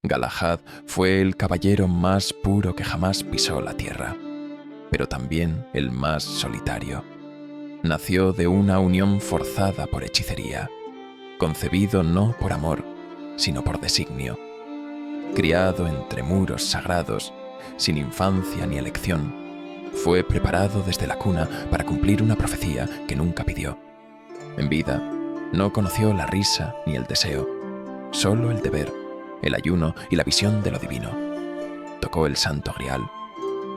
Galahad fue el caballero más puro que jamás pisó la tierra, pero también el más solitario. Nació de una unión forzada por hechicería, concebido no por amor, sino por designio. Criado entre muros sagrados, sin infancia ni elección, fue preparado desde la cuna para cumplir una profecía que nunca pidió. En vida, no conoció la risa ni el deseo, solo el deber, el ayuno y la visión de lo divino. Tocó el santo grial,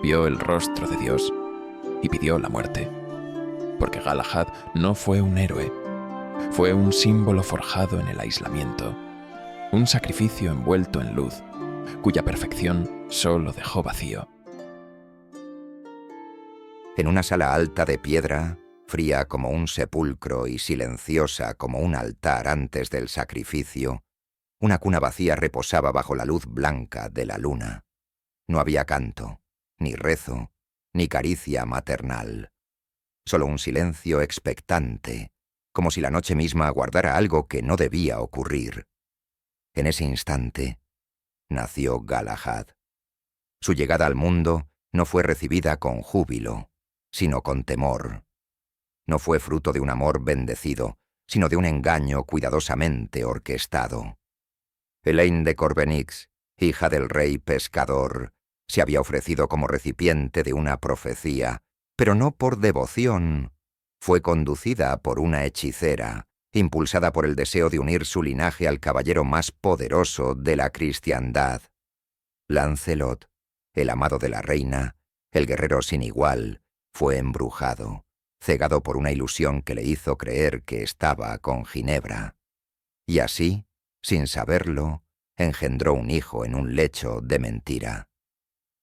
vio el rostro de Dios y pidió la muerte. Porque Galahad no fue un héroe, fue un símbolo forjado en el aislamiento, un sacrificio envuelto en luz, cuya perfección solo dejó vacío. En una sala alta de piedra, fría como un sepulcro y silenciosa como un altar antes del sacrificio, una cuna vacía reposaba bajo la luz blanca de la luna. No había canto, ni rezo, ni caricia maternal. Solo un silencio expectante, como si la noche misma aguardara algo que no debía ocurrir. En ese instante, nació Galahad. Su llegada al mundo no fue recibida con júbilo, sino con temor. No fue fruto de un amor bendecido, sino de un engaño cuidadosamente orquestado. Elaine de Corbeniix, hija del rey pescador, se había ofrecido como recipiente de una profecía, pero no por devoción. Fue conducida por una hechicera, impulsada por el deseo de unir su linaje al caballero más poderoso de la cristiandad. Lancelot, el amado de la reina, el guerrero sin igual, fue embrujado, cegado por una ilusión que le hizo creer que estaba con Ginebra. Y así, sin saberlo, engendró un hijo en un lecho de mentira.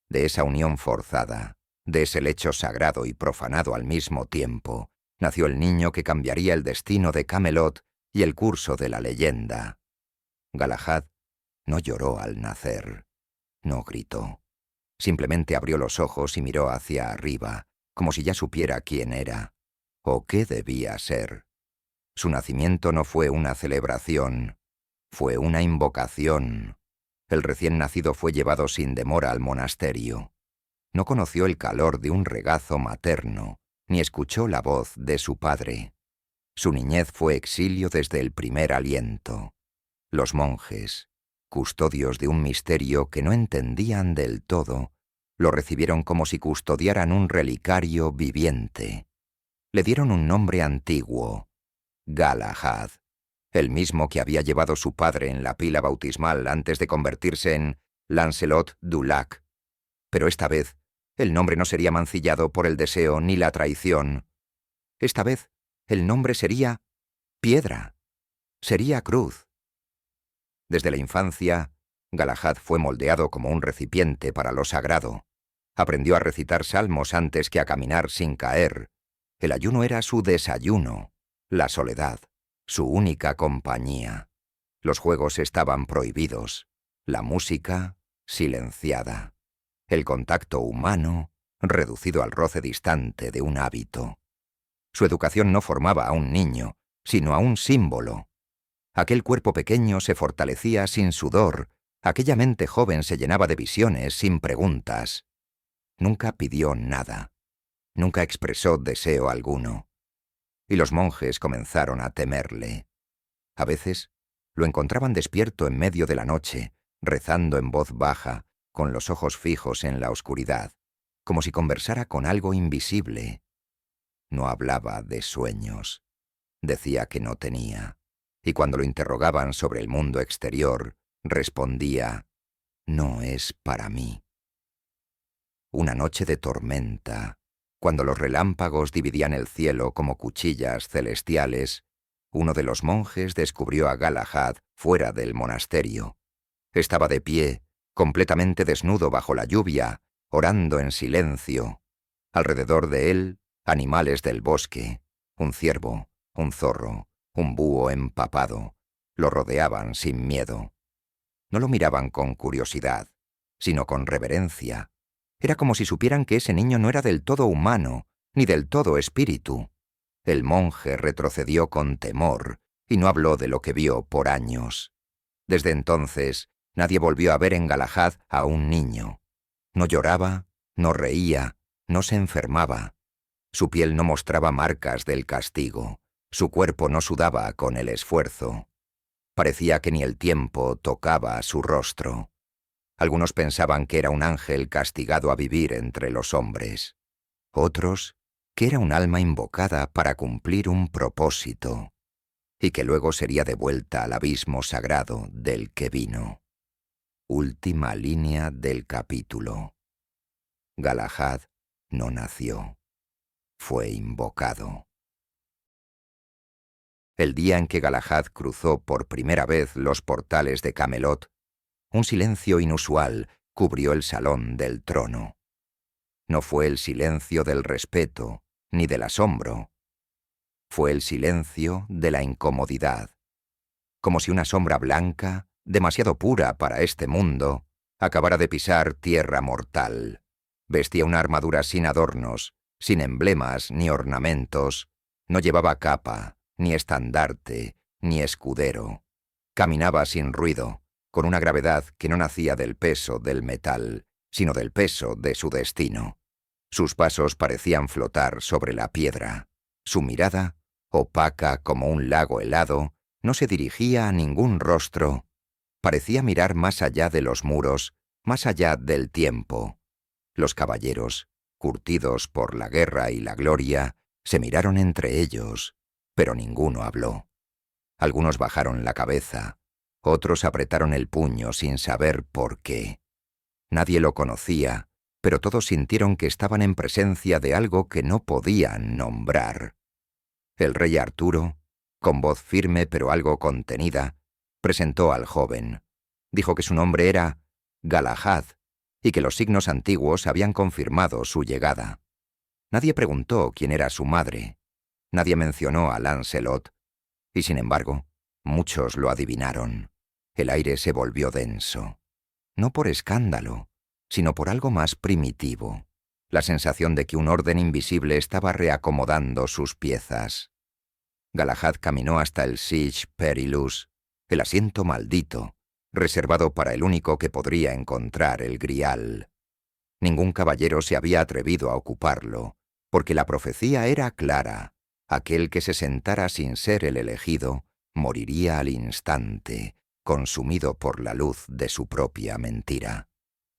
De esa unión forzada, de ese lecho sagrado y profanado al mismo tiempo, nació el niño que cambiaría el destino de Camelot y el curso de la leyenda. Galahad no lloró al nacer, no gritó. Simplemente abrió los ojos y miró hacia arriba, como si ya supiera quién era, o qué debía ser. Su nacimiento no fue una celebración, fue una invocación. El recién nacido fue llevado sin demora al monasterio. No conoció el calor de un regazo materno, ni escuchó la voz de su padre. Su niñez fue exilio desde el primer aliento. Los monjes, custodios de un misterio que no entendían del todo, lo recibieron como si custodiaran un relicario viviente. Le dieron un nombre antiguo, Galahad, el mismo que había llevado su padre en la pila bautismal antes de convertirse en Lancelot du Lac. Pero esta vez, el nombre no sería mancillado por el deseo ni la traición. Esta vez, el nombre sería piedra, sería cruz. Desde la infancia, Galahad fue moldeado como un recipiente para lo sagrado. Aprendió a recitar salmos antes que a caminar sin caer. El ayuno era su desayuno, la soledad, su única compañía. Los juegos estaban prohibidos, la música silenciada, el contacto humano reducido al roce distante de un hábito. Su educación no formaba a un niño, sino a un símbolo. Aquel cuerpo pequeño se fortalecía sin sudor, aquella mente joven se llenaba de visiones sin preguntas. Nunca pidió nada, nunca expresó deseo alguno. Y los monjes comenzaron a temerle. A veces lo encontraban despierto en medio de la noche, rezando en voz baja, con los ojos fijos en la oscuridad, como si conversara con algo invisible. No hablaba de sueños, decía que no tenía, y cuando lo interrogaban sobre el mundo exterior, respondía, «No es para mí». Una noche de tormenta, cuando los relámpagos dividían el cielo como cuchillas celestiales, uno de los monjes descubrió a Galahad fuera del monasterio. Estaba de pie, completamente desnudo bajo la lluvia, orando en silencio. Alrededor de él, animales del bosque, un ciervo, un zorro, un búho empapado, lo rodeaban sin miedo. No lo miraban con curiosidad, sino con reverencia. Era como si supieran que ese niño no era del todo humano, ni del todo espíritu. El monje retrocedió con temor y no habló de lo que vio por años. Desde entonces, Nadie volvió a ver en Galahad a un niño. No lloraba, no reía, no se enfermaba. Su piel no mostraba marcas del castigo. Su cuerpo no sudaba con el esfuerzo. Parecía que ni el tiempo tocaba su rostro. Algunos pensaban que era un ángel castigado a vivir entre los hombres. Otros, que era un alma invocada para cumplir un propósito, y que luego sería devuelta al abismo sagrado del que vino. Última línea del capítulo. Galahad no nació. Fue invocado. El día en que Galahad cruzó por primera vez los portales de Camelot, un silencio inusual cubrió el salón del trono. No fue el silencio del respeto ni del asombro. Fue el silencio de la incomodidad, como si una sombra blanca, demasiado pura para este mundo, acabara de pisar tierra mortal. Vestía una armadura sin adornos, sin emblemas ni ornamentos. No llevaba capa, ni estandarte, ni escudero. Caminaba sin ruido, con una gravedad que no nacía del peso del metal, sino del peso de su destino. Sus pasos parecían flotar sobre la piedra. Su mirada, opaca como un lago helado, no se dirigía a ningún rostro. Parecía mirar más allá de los muros, más allá del tiempo. Los caballeros, curtidos por la guerra y la gloria, se miraron entre ellos, pero ninguno habló. Algunos bajaron la cabeza, otros apretaron el puño sin saber por qué. Nadie lo conocía, pero todos sintieron que estaban en presencia de algo que no podían nombrar. El rey Arturo, con voz firme pero algo contenida, presentó al joven. Dijo que su nombre era Galahad y que los signos antiguos habían confirmado su llegada. Nadie preguntó quién era su madre. Nadie mencionó a Lancelot. Y sin embargo, muchos lo adivinaron. El aire se volvió denso. No por escándalo, sino por algo más primitivo. La sensación de que un orden invisible estaba reacomodando sus piezas. Galahad caminó hasta el Siege Perilous, el asiento maldito, reservado para el único que podría encontrar el Grial. Ningún caballero se había atrevido a ocuparlo, porque la profecía era clara. Aquel que se sentara sin ser el elegido moriría al instante, consumido por la luz de su propia mentira.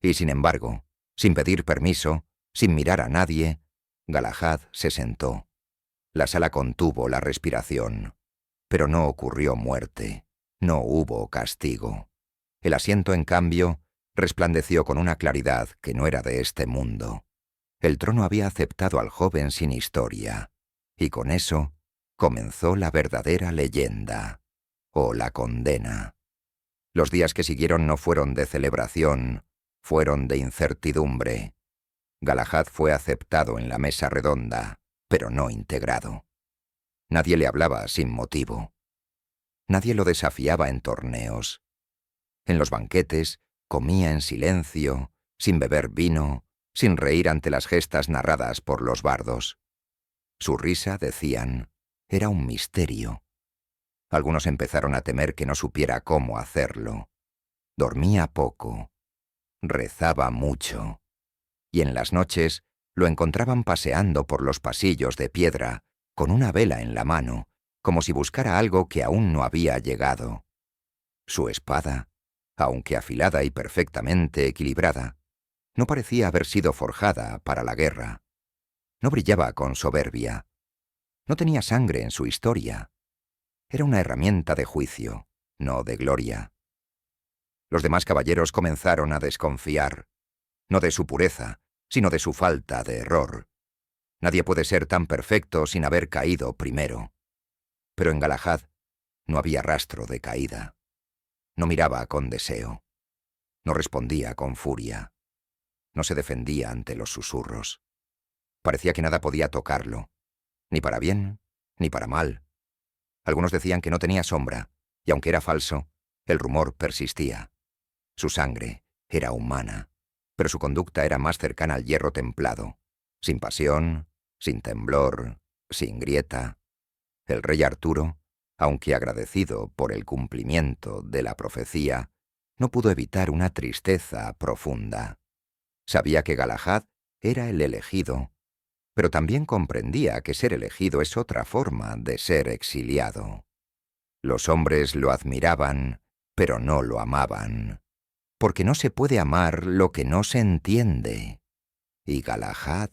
Y sin embargo, sin pedir permiso, sin mirar a nadie, Galahad se sentó. La sala contuvo la respiración, pero no ocurrió muerte, no hubo castigo. El asiento, en cambio, resplandeció con una claridad que no era de este mundo. El trono había aceptado al joven sin historia, y con eso comenzó la verdadera leyenda, o la condena. Los días que siguieron no fueron de celebración, fueron de incertidumbre. Galahad fue aceptado en la mesa redonda, pero no integrado. Nadie le hablaba sin motivo. Nadie lo desafiaba en torneos. En los banquetes comía en silencio, sin beber vino, sin reír ante las gestas narradas por los bardos. Su risa, decían, era un misterio. Algunos empezaron a temer que no supiera cómo hacerlo. Dormía poco, rezaba mucho, y en las noches lo encontraban paseando por los pasillos de piedra, con una vela en la mano, como si buscara algo que aún no había llegado. Su espada, aunque afilada y perfectamente equilibrada, no parecía haber sido forjada para la guerra. No brillaba con soberbia. No tenía sangre en su historia. Era una herramienta de juicio, no de gloria. Los demás caballeros comenzaron a desconfiar, no de su pureza, sino de su falta de error. Nadie puede ser tan perfecto sin haber caído primero. Pero en Galahad no había rastro de caída. No miraba con deseo. No respondía con furia. No se defendía ante los susurros. Parecía que nada podía tocarlo, ni para bien, ni para mal. Algunos decían que no tenía sombra, y aunque era falso, el rumor persistía. Su sangre era humana, pero su conducta era más cercana al hierro templado, sin pasión, sin temblor, sin grieta. El rey Arturo, aunque agradecido por el cumplimiento de la profecía, no pudo evitar una tristeza profunda. Sabía que Galahad era el elegido, pero también comprendía que ser elegido es otra forma de ser exiliado. Los hombres lo admiraban, pero no lo amaban, porque no se puede amar lo que no se entiende. Y Galahad,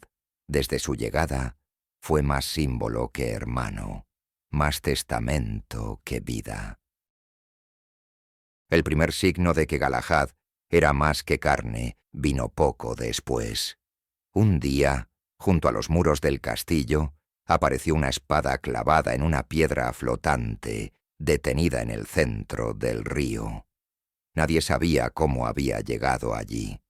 desde su llegada, fue más símbolo que hermano, más testamento que vida. El primer signo de que Galahad era más que carne vino poco después. Un día, junto a los muros del castillo, apareció una espada clavada en una piedra flotante, detenida en el centro del río. Nadie sabía cómo había llegado allí.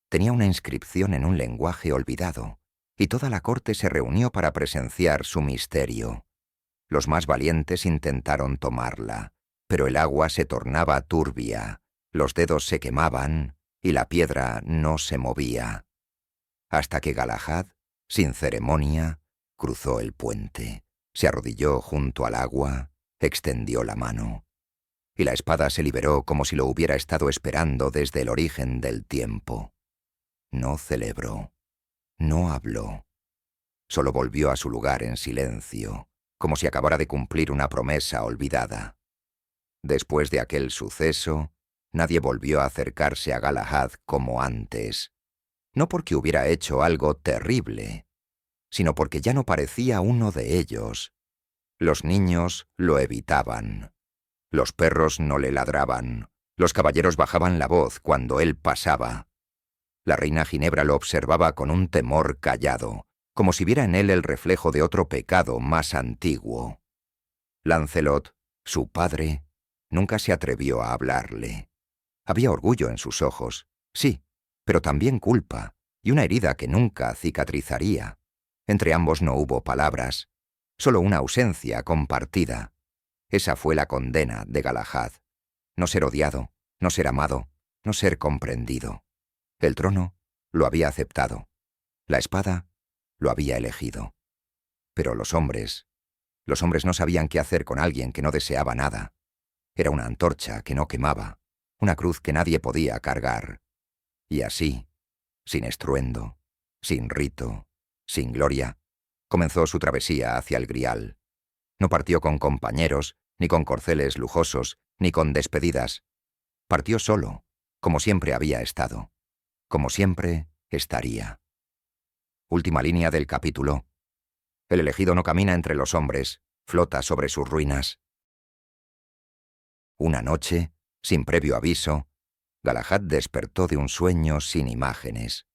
Tenía una inscripción en un lenguaje olvidado, y toda la corte se reunió para presenciar su misterio. Los más valientes intentaron tomarla, pero el agua se tornaba turbia, los dedos se quemaban y la piedra no se movía. Hasta que Galahad, sin ceremonia, cruzó el puente, se arrodilló junto al agua, extendió la mano, y la espada se liberó como si lo hubiera estado esperando desde el origen del tiempo. No celebró, no habló, solo volvió a su lugar en silencio, como si acabara de cumplir una promesa olvidada. Después de aquel suceso, nadie volvió a acercarse a Galahad como antes, no porque hubiera hecho algo terrible, sino porque ya no parecía uno de ellos. Los niños lo evitaban, los perros no le ladraban, los caballeros bajaban la voz cuando él pasaba. La reina Ginebra lo observaba con un temor callado, como si viera en él el reflejo de otro pecado más antiguo. Lancelot, su padre, nunca se atrevió a hablarle. Había orgullo en sus ojos, sí, pero también culpa, y una herida que nunca cicatrizaría. Entre ambos no hubo palabras, solo una ausencia compartida. Esa fue la condena de Galahad. No ser odiado, no ser amado, no ser comprendido. El trono lo había aceptado. La espada lo había elegido. Pero los hombres no sabían qué hacer con alguien que no deseaba nada. Era una antorcha que no quemaba, una cruz que nadie podía cargar. Y así, sin estruendo, sin rito, sin gloria, comenzó su travesía hacia el Grial. No partió con compañeros, ni con corceles lujosos, ni con despedidas. Partió solo, como siempre había estado, como siempre estaría. Última línea del capítulo. El elegido no camina entre los hombres, flota sobre sus ruinas. Una noche, sin previo aviso, Galahad despertó de un sueño sin imágenes.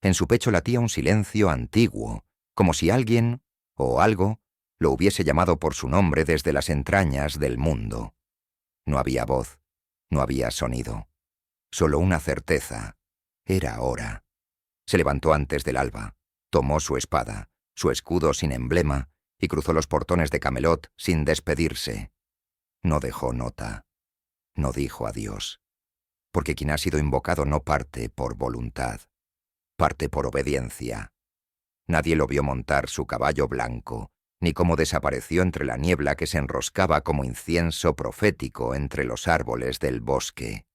En su pecho latía un silencio antiguo, como si alguien, o algo, lo hubiese llamado por su nombre desde las entrañas del mundo. No había voz, no había sonido, solo una certeza. Era hora. Se levantó antes del alba, tomó su espada, su escudo sin emblema, y cruzó los portones de Camelot sin despedirse. No dejó nota, no dijo adiós, porque quien ha sido invocado no parte por voluntad, parte por obediencia. Nadie lo vio montar su caballo blanco, ni cómo desapareció entre la niebla que se enroscaba como incienso profético entre los árboles del bosque.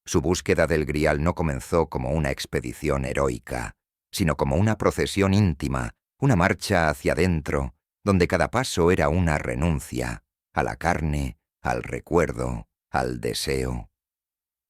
Su búsqueda del Grial no comenzó como una expedición heroica, sino como una procesión íntima, una marcha hacia adentro, donde cada paso era una renuncia, a la carne, al recuerdo, al deseo.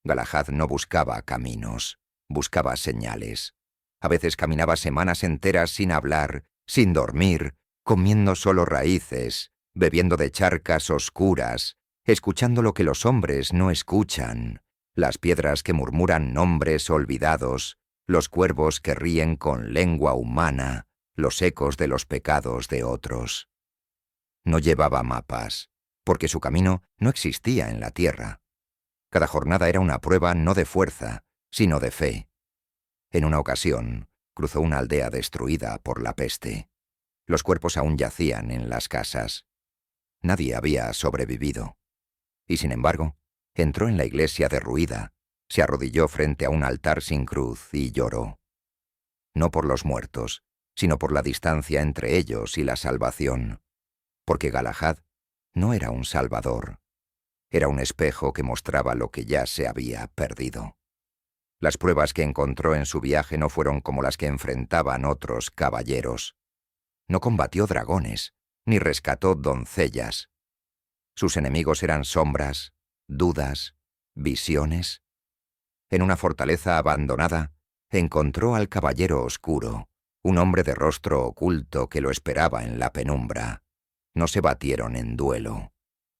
Galahad no buscaba caminos, buscaba señales. A veces caminaba semanas enteras sin hablar, sin dormir, comiendo solo raíces, bebiendo de charcas oscuras, escuchando lo que los hombres no escuchan, las piedras que murmuran nombres olvidados, los cuervos que ríen con lengua humana, los ecos de los pecados de otros. No llevaba mapas, porque su camino no existía en la tierra. Cada jornada era una prueba no de fuerza, sino de fe. En una ocasión, cruzó una aldea destruida por la peste. Los cuerpos aún yacían en las casas. Nadie había sobrevivido. Y sin embargo, entró en la iglesia derruida, se arrodilló frente a un altar sin cruz y lloró. No por los muertos, sino por la distancia entre ellos y la salvación. Porque Galahad no era un salvador. Era un espejo que mostraba lo que ya se había perdido. Las pruebas que encontró en su viaje no fueron como las que enfrentaban otros caballeros. No combatió dragones, ni rescató doncellas. Sus enemigos eran sombras, dudas, visiones. En una fortaleza abandonada, encontró al caballero oscuro, un hombre de rostro oculto que lo esperaba en la penumbra. No se batieron en duelo.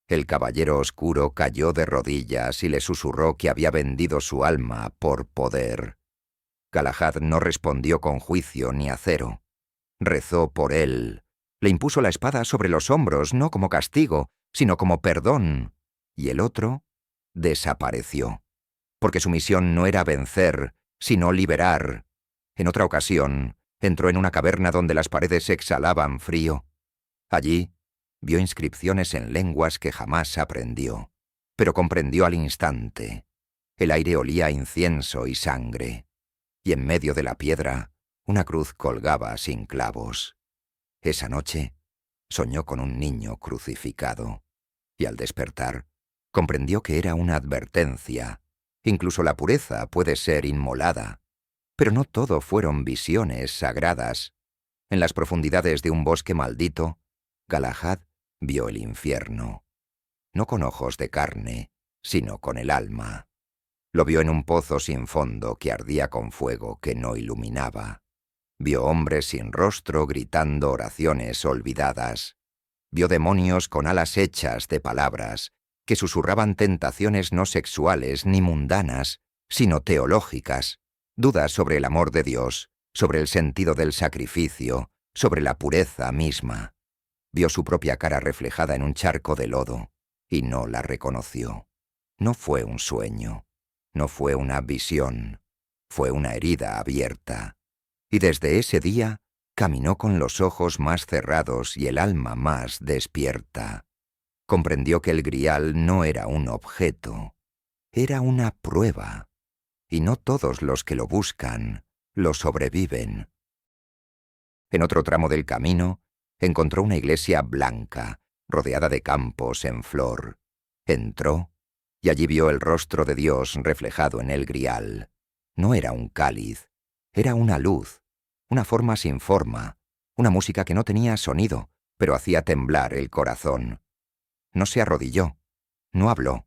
El caballero oscuro cayó de rodillas y le susurró que había vendido su alma por poder. Galahad no respondió con juicio ni acero. Rezó por él. Le impuso la espada sobre los hombros, no como castigo, sino como perdón. Y el otro desapareció. Porque su misión no era vencer, sino liberar. En otra ocasión, entró en una caverna donde las paredes exhalaban frío. Allí, vio inscripciones en lenguas que jamás aprendió, pero comprendió al instante. El aire olía a incienso y sangre, y en medio de la piedra, una cruz colgaba sin clavos. Esa noche, soñó con un niño crucificado, y al despertar, comprendió que era una advertencia. Incluso la pureza puede ser inmolada. Pero no todo fueron visiones sagradas. En las profundidades de un bosque maldito, Galahad vio el infierno, no con ojos de carne, sino con el alma. Lo vio en un pozo sin fondo que ardía con fuego que no iluminaba. Vio hombres sin rostro gritando oraciones olvidadas. Vio demonios con alas hechas de palabras, que susurraban tentaciones no sexuales ni mundanas, sino teológicas, dudas sobre el amor de Dios, sobre el sentido del sacrificio, sobre la pureza misma. Vio su propia cara reflejada en un charco de lodo, y no la reconoció. No fue un sueño, no fue una visión, fue una herida abierta. Y desde ese día caminó con los ojos más cerrados y el alma más despierta. Comprendió que el grial no era un objeto, era una prueba, y no todos los que lo buscan lo sobreviven. En otro tramo del camino, encontró una iglesia blanca, rodeada de campos en flor. Entró, y allí vio el rostro de Dios reflejado en el grial. No era un cáliz, era una luz, una forma sin forma, una música que no tenía sonido, pero hacía temblar el corazón. No se arrodilló, no habló.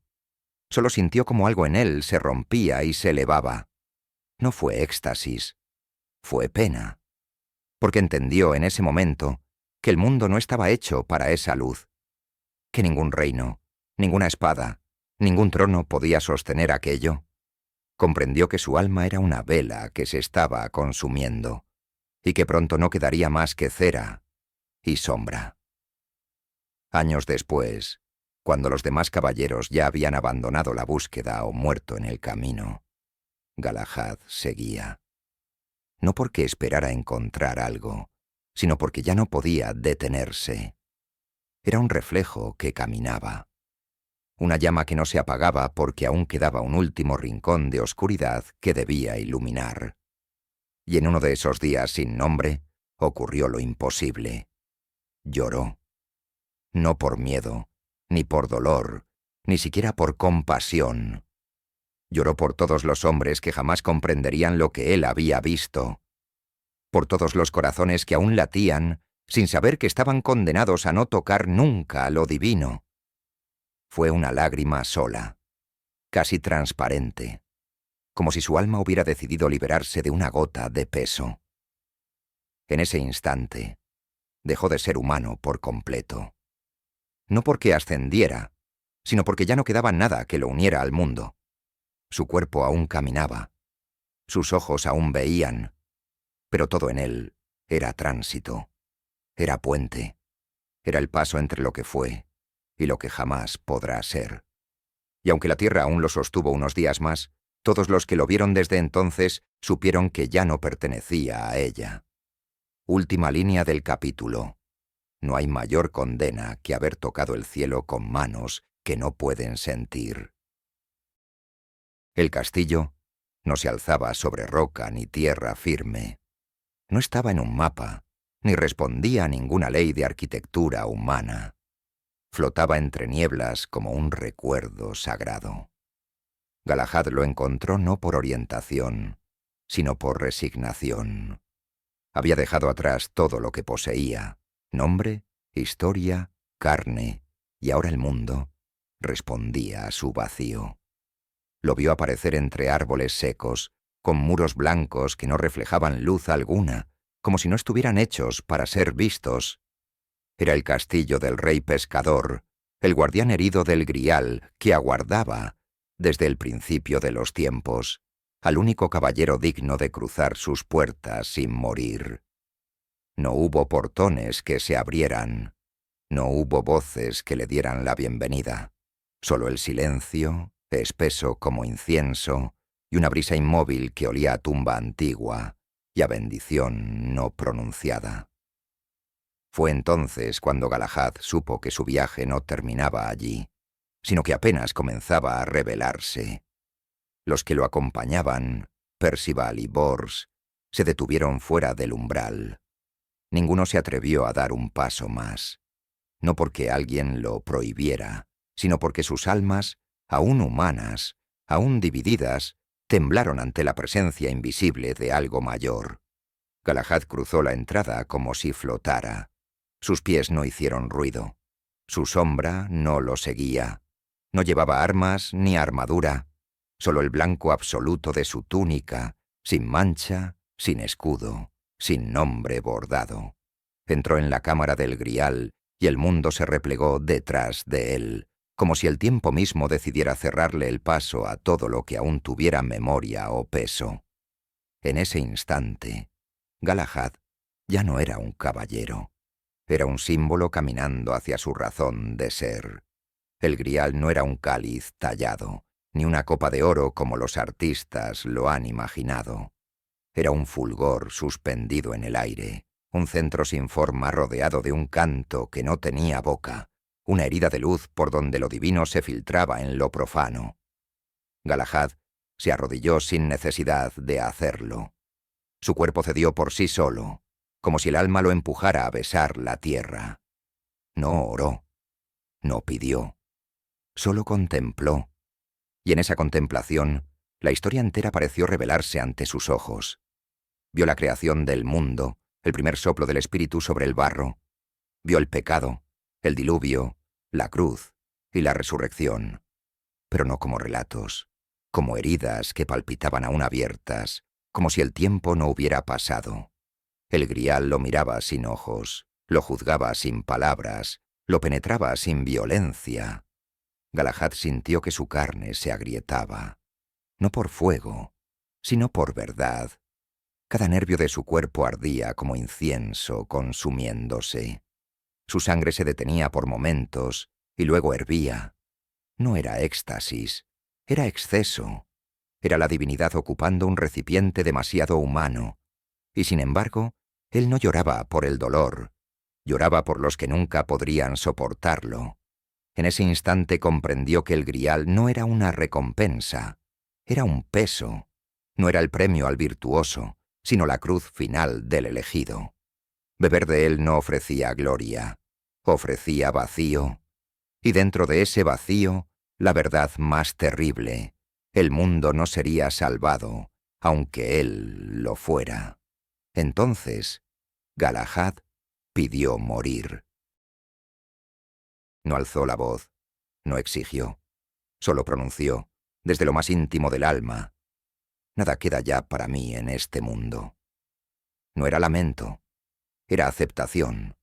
Solo sintió como algo en él se rompía y se elevaba. No fue éxtasis, fue pena. Porque entendió en ese momento que el mundo no estaba hecho para esa luz, que ningún reino, ninguna espada, ningún trono podía sostener aquello. Comprendió que su alma era una vela que se estaba consumiendo, y que pronto no quedaría más que cera y sombra. Años después, cuando los demás caballeros ya habían abandonado la búsqueda o muerto en el camino, Galahad seguía. No porque esperara encontrar algo, sino porque ya no podía detenerse. Era un reflejo que caminaba. Una llama que no se apagaba porque aún quedaba un último rincón de oscuridad que debía iluminar. Y en uno de esos días sin nombre, ocurrió lo imposible. Lloró. No por miedo, ni por dolor, ni siquiera por compasión. Lloró por todos los hombres que jamás comprenderían lo que él había visto. Por todos los corazones que aún latían, sin saber que estaban condenados a no tocar nunca lo divino. Fue una lágrima sola, casi transparente, como si su alma hubiera decidido liberarse de una gota de peso. En ese instante, dejó de ser humano por completo. No porque ascendiera, sino porque ya no quedaba nada que lo uniera al mundo. Su cuerpo aún caminaba, sus ojos aún veían, pero todo en él era tránsito, era puente, era el paso entre lo que fue y lo que jamás podrá ser. Y aunque la tierra aún lo sostuvo unos días más, todos los que lo vieron desde entonces supieron que ya no pertenecía a ella. Última línea del capítulo. No hay mayor condena que haber tocado el cielo con manos que no pueden sentir. El castillo no se alzaba sobre roca ni tierra firme. No estaba en un mapa, ni respondía a ninguna ley de arquitectura humana. Flotaba entre nieblas como un recuerdo sagrado. Galahad lo encontró no por orientación, sino por resignación. Había dejado atrás todo lo que poseía: nombre, historia, carne, y ahora el mundo respondía a su vacío. Lo vio aparecer entre árboles secos, con muros blancos que no reflejaban luz alguna, como si no estuvieran hechos para ser vistos. Era el castillo del rey pescador, el guardián herido del Grial que aguardaba, desde el principio de los tiempos, al único caballero digno de cruzar sus puertas sin morir. No hubo portones que se abrieran, no hubo voces que le dieran la bienvenida, solo el silencio, espeso como incienso, y una brisa inmóvil que olía a tumba antigua y a bendición no pronunciada. Fue entonces cuando Galahad supo que su viaje no terminaba allí, sino que apenas comenzaba a revelarse. Los que lo acompañaban, Percival y Bors, se detuvieron fuera del umbral. Ninguno se atrevió a dar un paso más, no porque alguien lo prohibiera, sino porque sus almas, aún humanas, aún divididas, temblaron ante la presencia invisible de algo mayor. Galahad cruzó la entrada como si flotara. Sus pies no hicieron ruido. Su sombra no lo seguía. No llevaba armas ni armadura, solo el blanco absoluto de su túnica, sin mancha, sin escudo, sin nombre bordado. Entró en la cámara del Grial y el mundo se replegó detrás de él, como si el tiempo mismo decidiera cerrarle el paso a todo lo que aún tuviera memoria o peso. En ese instante, Galahad ya no era un caballero. Era un símbolo caminando hacia su razón de ser. El Grial no era un cáliz tallado, ni una copa de oro como los artistas lo han imaginado. Era un fulgor suspendido en el aire, un centro sin forma rodeado de un canto que no tenía boca, una herida de luz por donde lo divino se filtraba en lo profano. Galahad se arrodilló sin necesidad de hacerlo. Su cuerpo cedió por sí solo, como si el alma lo empujara a besar la tierra. No oró, no pidió, solo contempló, y en esa contemplación la historia entera pareció revelarse ante sus ojos. Vio la creación del mundo, el primer soplo del espíritu sobre el barro. Vio el pecado, el diluvio, la cruz y la resurrección, pero no como relatos, como heridas que palpitaban aún abiertas, como si el tiempo no hubiera pasado. El Grial lo miraba sin ojos, lo juzgaba sin palabras, lo penetraba sin violencia. Galahad sintió que su carne se agrietaba, no por fuego, sino por verdad. Cada nervio de su cuerpo ardía como incienso consumiéndose. Su sangre se detenía por momentos y luego hervía. No era éxtasis, era exceso. Era la divinidad ocupando un recipiente demasiado humano. Y sin embargo, él no lloraba por el dolor, lloraba por los que nunca podrían soportarlo. En ese instante comprendió que el Grial no era una recompensa, era un peso. No era el premio al virtuoso, sino la cruz final del elegido. Beber de él no ofrecía gloria, ofrecía vacío. Y dentro de ese vacío, la verdad más terrible: el mundo no sería salvado, aunque él lo fuera. Entonces, Galahad pidió morir. No alzó la voz, no exigió, solo pronunció, desde lo más íntimo del alma: nada queda ya para mí en este mundo. No era lamento, era aceptación.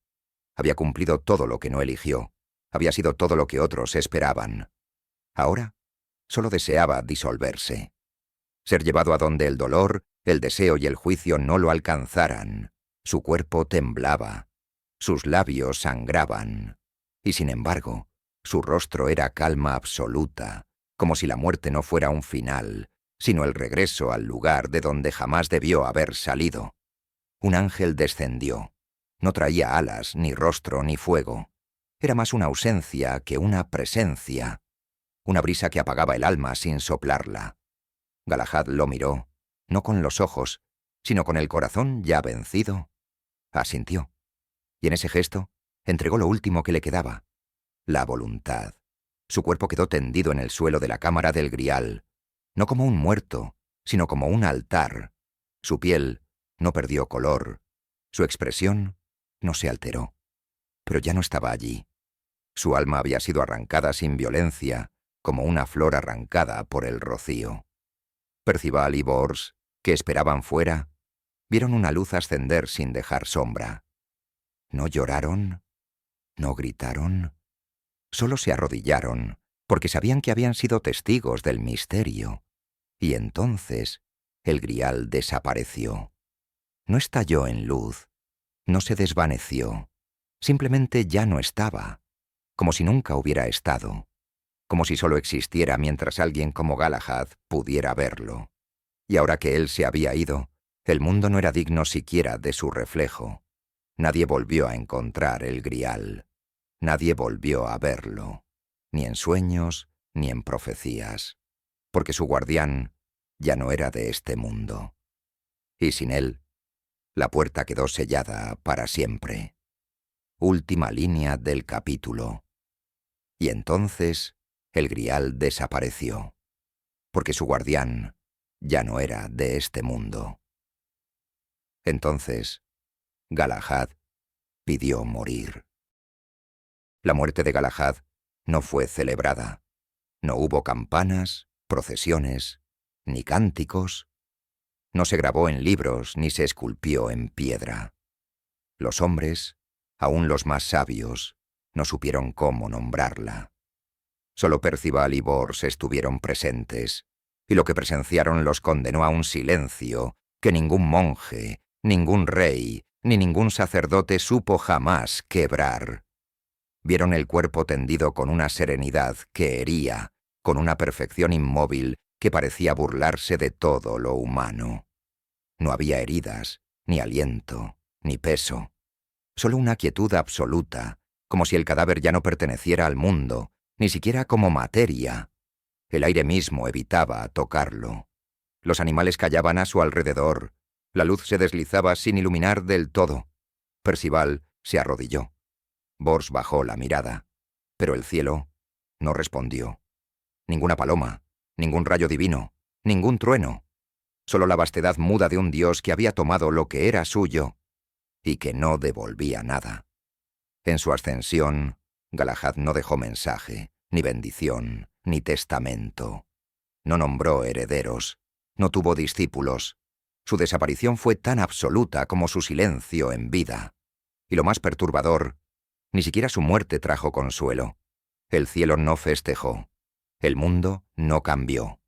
Había cumplido todo lo que no eligió, había sido todo lo que otros esperaban. Ahora solo deseaba disolverse, ser llevado a donde el dolor, el deseo y el juicio no lo alcanzaran. Su cuerpo temblaba, sus labios sangraban, y sin embargo, su rostro era calma absoluta, como si la muerte no fuera un final, sino el regreso al lugar de donde jamás debió haber salido. Un ángel descendió. No traía alas, ni rostro, ni fuego. Era más una ausencia que una presencia, una brisa que apagaba el alma sin soplarla. Galahad lo miró, no con los ojos, sino con el corazón ya vencido. Asintió, y en ese gesto entregó lo último que le quedaba, la voluntad. Su cuerpo quedó tendido en el suelo de la cámara del Grial, no como un muerto, sino como un altar. Su piel no perdió color, su expresión no se alteró, pero ya no estaba allí. Su alma había sido arrancada sin violencia, como una flor arrancada por el rocío. Percival y Bors, que esperaban fuera, vieron una luz ascender sin dejar sombra. No lloraron, no gritaron, solo se arrodillaron, porque sabían que habían sido testigos del misterio. Y entonces el Grial desapareció. No estalló en luz, no se desvaneció, simplemente ya no estaba, como si nunca hubiera estado, como si solo existiera mientras alguien como Galahad pudiera verlo. Y ahora que él se había ido, el mundo no era digno siquiera de su reflejo. Nadie volvió a encontrar el Grial. Nadie volvió a verlo, ni en sueños ni en profecías, porque su guardián ya no era de este mundo. Y sin él, la puerta quedó sellada para siempre. Última línea del capítulo. Y entonces el Grial desapareció, porque su guardián ya no era de este mundo. Entonces, Galahad pidió morir. La muerte de Galahad no fue celebrada. No hubo campanas, procesiones, ni cánticos. No se grabó en libros ni se esculpió en piedra. Los hombres, aun los más sabios, no supieron cómo nombrarla. Solo Percival y Bors estuvieron presentes, y lo que presenciaron los condenó a un silencio que ningún monje, ningún rey, ni ningún sacerdote supo jamás quebrar. Vieron el cuerpo tendido con una serenidad que hería, con una perfección inmóvil que parecía burlarse de todo lo humano. No había heridas, ni aliento, ni peso. Solo una quietud absoluta, como si el cadáver ya no perteneciera al mundo, ni siquiera como materia. El aire mismo evitaba tocarlo. Los animales callaban a su alrededor. La luz se deslizaba sin iluminar del todo. Percival se arrodilló. Bors bajó la mirada, pero el cielo no respondió. Ninguna paloma, ningún rayo divino, ningún trueno. Solo la vastedad muda de un dios que había tomado lo que era suyo y que no devolvía nada. En su ascensión, Galahad no dejó mensaje, ni bendición, ni testamento. No nombró herederos, no tuvo discípulos. Su desaparición fue tan absoluta como su silencio en vida. Y lo más perturbador, ni siquiera su muerte trajo consuelo. El cielo no festejó. El mundo no cambió.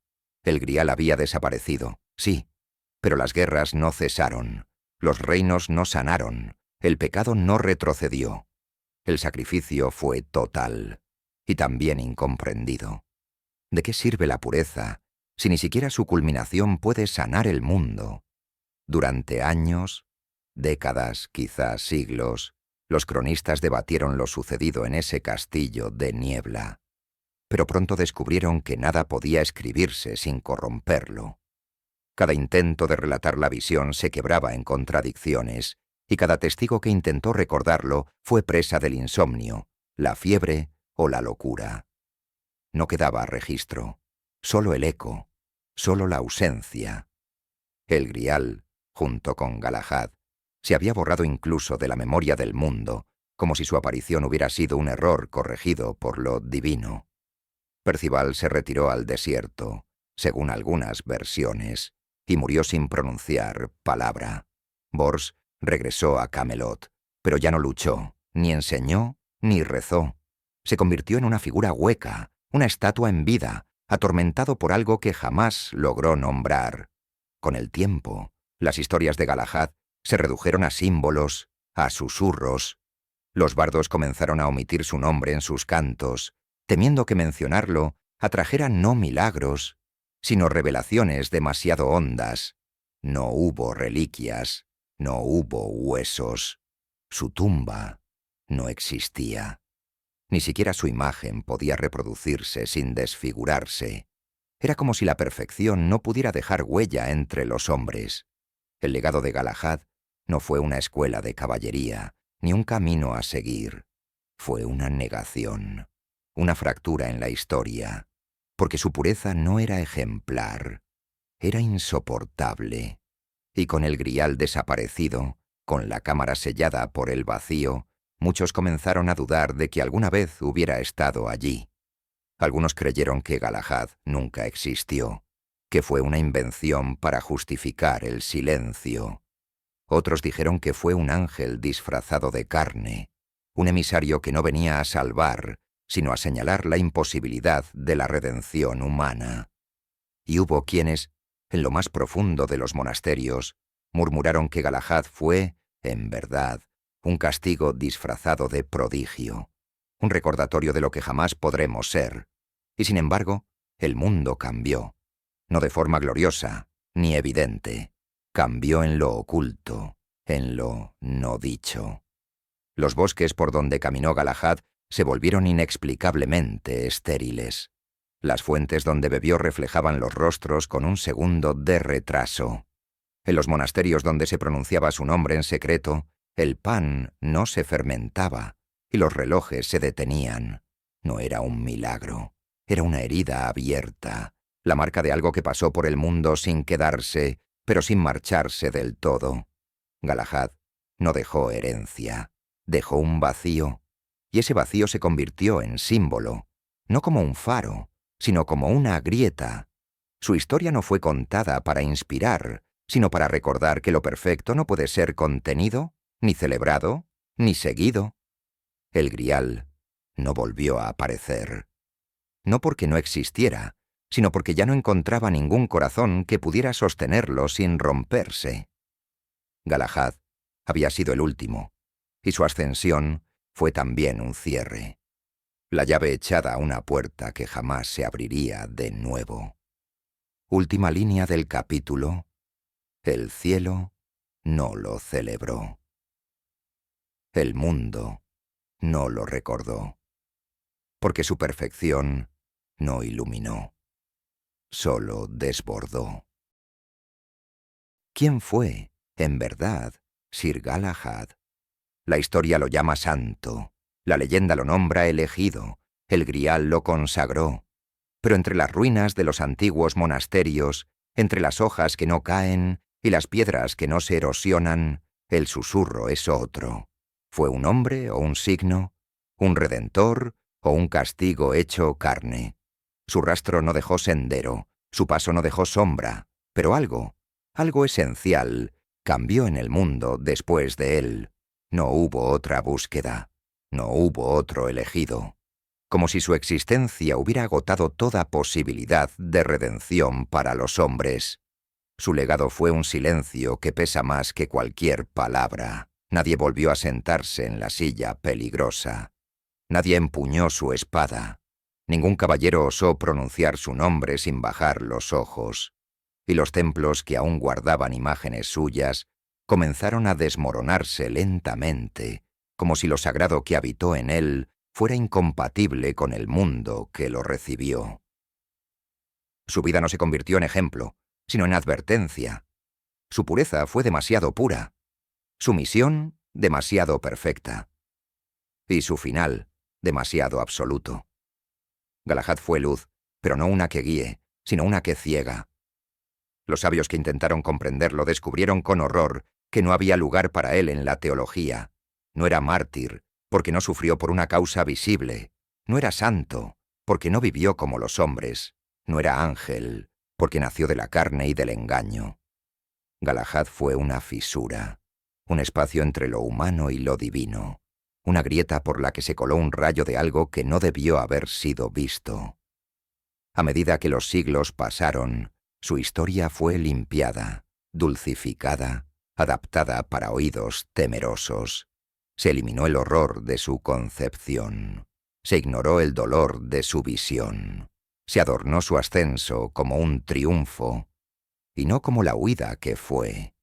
El Grial había desaparecido, sí, pero las guerras no cesaron. Los reinos no sanaron. El pecado no retrocedió. El sacrificio fue total y también incomprendido. ¿De qué sirve la pureza si ni siquiera su culminación puede sanar el mundo? Durante años, décadas, quizás siglos, los cronistas debatieron lo sucedido en ese castillo de niebla, pero pronto descubrieron que nada podía escribirse sin corromperlo. Cada intento de relatar la visión se quebraba en contradicciones, y cada testigo que intentó recordarlo fue presa del insomnio, la fiebre o la locura. No quedaba registro, solo el eco, solo la ausencia. El Grial, junto con Galahad, se había borrado incluso de la memoria del mundo, como si su aparición hubiera sido un error corregido por lo divino. Percival se retiró al desierto, según algunas versiones, y murió sin pronunciar palabra. Bors regresó a Camelot, pero ya no luchó, ni enseñó, ni rezó. Se convirtió en una figura hueca, una estatua en vida, atormentado por algo que jamás logró nombrar. Con el tiempo, las historias de Galahad se redujeron a símbolos, a susurros. Los bardos comenzaron a omitir su nombre en sus cantos, temiendo que mencionarlo atrajera no milagros, sino revelaciones demasiado hondas. No hubo reliquias, no hubo huesos. Su tumba no existía. Ni siquiera su imagen podía reproducirse sin desfigurarse. Era como si la perfección no pudiera dejar huella entre los hombres. El legado de Galahad no fue una escuela de caballería, ni un camino a seguir. Fue una negación, una fractura en la historia, porque su pureza no era ejemplar, era insoportable. Y con el grial desaparecido, con la cámara sellada por el vacío, muchos comenzaron a dudar de que alguna vez hubiera estado allí. Algunos creyeron que Galahad nunca existió, que fue una invención para justificar el silencio. Otros dijeron que fue un ángel disfrazado de carne, un emisario que no venía a salvar, sino a señalar la imposibilidad de la redención humana. Y hubo quienes, en lo más profundo de los monasterios, murmuraron que Galahad fue, en verdad, un castigo disfrazado de prodigio, un recordatorio de lo que jamás podremos ser. Y sin embargo, el mundo cambió, no de forma gloriosa ni evidente, cambió en lo oculto, en lo no dicho. Los bosques por donde caminó Galahad se volvieron inexplicablemente estériles. Las fuentes donde bebió reflejaban los rostros con un segundo de retraso. En los monasterios donde se pronunciaba su nombre en secreto, el pan no se fermentaba y los relojes se detenían. No era un milagro, era una herida abierta, la marca de algo que pasó por el mundo sin quedarse, pero sin marcharse del todo. Galahad no dejó herencia, dejó un vacío, y ese vacío se convirtió en símbolo, no como un faro, sino como una grieta. Su historia no fue contada para inspirar, sino para recordar que lo perfecto no puede ser contenido, ni celebrado, ni seguido. El grial no volvió a aparecer. No porque no existiera, sino porque ya no encontraba ningún corazón que pudiera sostenerlo sin romperse. Galahad había sido el último, y su ascensión fue también un cierre. La llave echada a una puerta que jamás se abriría de nuevo. Última línea del capítulo. El cielo no lo celebró. El mundo no lo recordó, porque su perfección no iluminó, solo desbordó. ¿Quién fue, en verdad, Sir Galahad? La historia lo llama santo, la leyenda lo nombra elegido, el grial lo consagró. Pero entre las ruinas de los antiguos monasterios, entre las hojas que no caen y las piedras que no se erosionan, el susurro es otro. ¿Fue un hombre o un signo? ¿Un redentor o un castigo hecho carne? Su rastro no dejó sendero, su paso no dejó sombra, pero algo esencial, cambió en el mundo después de él. No hubo otra búsqueda, no hubo otro elegido. Como si su existencia hubiera agotado toda posibilidad de redención para los hombres. Su legado fue un silencio que pesa más que cualquier palabra. Nadie volvió a sentarse en la silla peligrosa. Nadie empuñó su espada. Ningún caballero osó pronunciar su nombre sin bajar los ojos. Y los templos que aún guardaban imágenes suyas comenzaron a desmoronarse lentamente, como si lo sagrado que habitó en él fuera incompatible con el mundo que lo recibió. Su vida no se convirtió en ejemplo, sino en advertencia. Su pureza fue demasiado pura, su misión demasiado perfecta, y su final demasiado absoluto. Galahad fue luz, pero no una que guíe, sino una que ciega. Los sabios que intentaron comprenderlo descubrieron con horror que no había lugar para él en la teología. No era mártir, porque no sufrió por una causa visible. No era santo, porque no vivió como los hombres. No era ángel, porque nació de la carne y del engaño. Galahad fue una fisura, un espacio entre lo humano y lo divino, una grieta por la que se coló un rayo de algo que no debió haber sido visto. A medida que los siglos pasaron, su historia fue limpiada, dulcificada, adaptada para oídos temerosos. Se eliminó el horror de su concepción. Se ignoró el dolor de su visión. Se adornó su ascenso como un triunfo, y no como la huida que fue.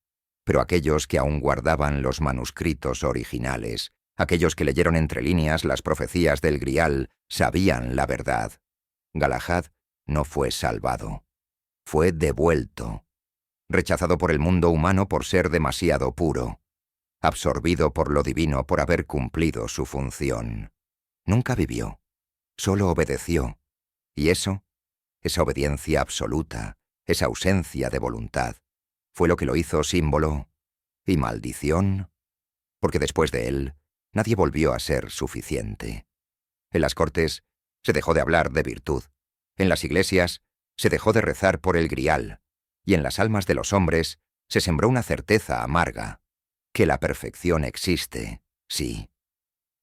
Pero aquellos que aún guardaban los manuscritos originales, aquellos que leyeron entre líneas las profecías del Grial, sabían la verdad. Galahad no fue salvado. Fue devuelto. Rechazado por el mundo humano por ser demasiado puro. Absorbido por lo divino por haber cumplido su función. Nunca vivió, solo obedeció. Y eso, esa obediencia absoluta, esa ausencia de voluntad, fue lo que lo hizo símbolo y maldición, porque después de él, nadie volvió a ser suficiente. En las cortes se dejó de hablar de virtud, en las iglesias se dejó de rezar por el grial, y en las almas de los hombres se sembró una certeza amarga, que la perfección existe, sí,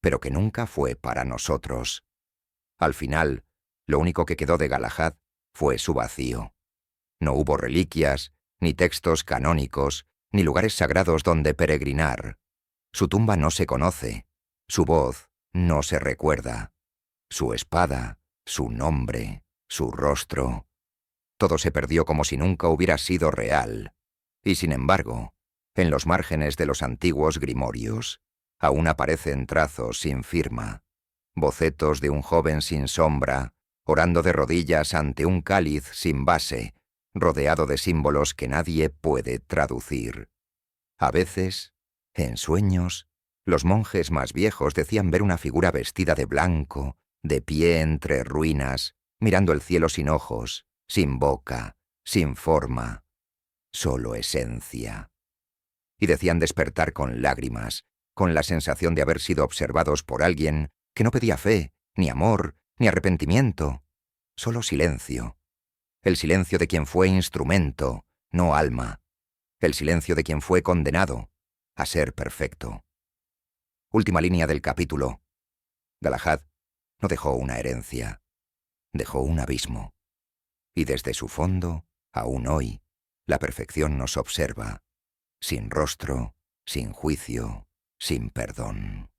pero que nunca fue para nosotros. Al final, lo único que quedó de Galahad fue su vacío. No hubo reliquias, ni textos canónicos, ni lugares sagrados donde peregrinar. Su tumba no se conoce, su voz no se recuerda, su espada, su nombre, su rostro. Todo se perdió como si nunca hubiera sido real. Y sin embargo, en los márgenes de los antiguos grimorios, aún aparecen trazos sin firma, bocetos de un joven sin sombra, orando de rodillas ante un cáliz sin base, rodeado de símbolos que nadie puede traducir. A veces, en sueños, los monjes más viejos decían ver una figura vestida de blanco, de pie entre ruinas, mirando el cielo sin ojos, sin boca, sin forma, solo esencia. Y decían despertar con lágrimas, con la sensación de haber sido observados por alguien que no pedía fe, ni amor, ni arrepentimiento, solo silencio. El silencio de quien fue instrumento, no alma. El silencio de quien fue condenado a ser perfecto. Última línea del capítulo. Galahad no dejó una herencia, dejó un abismo. Y desde su fondo, aún hoy, la perfección nos observa, sin rostro, sin juicio, sin perdón.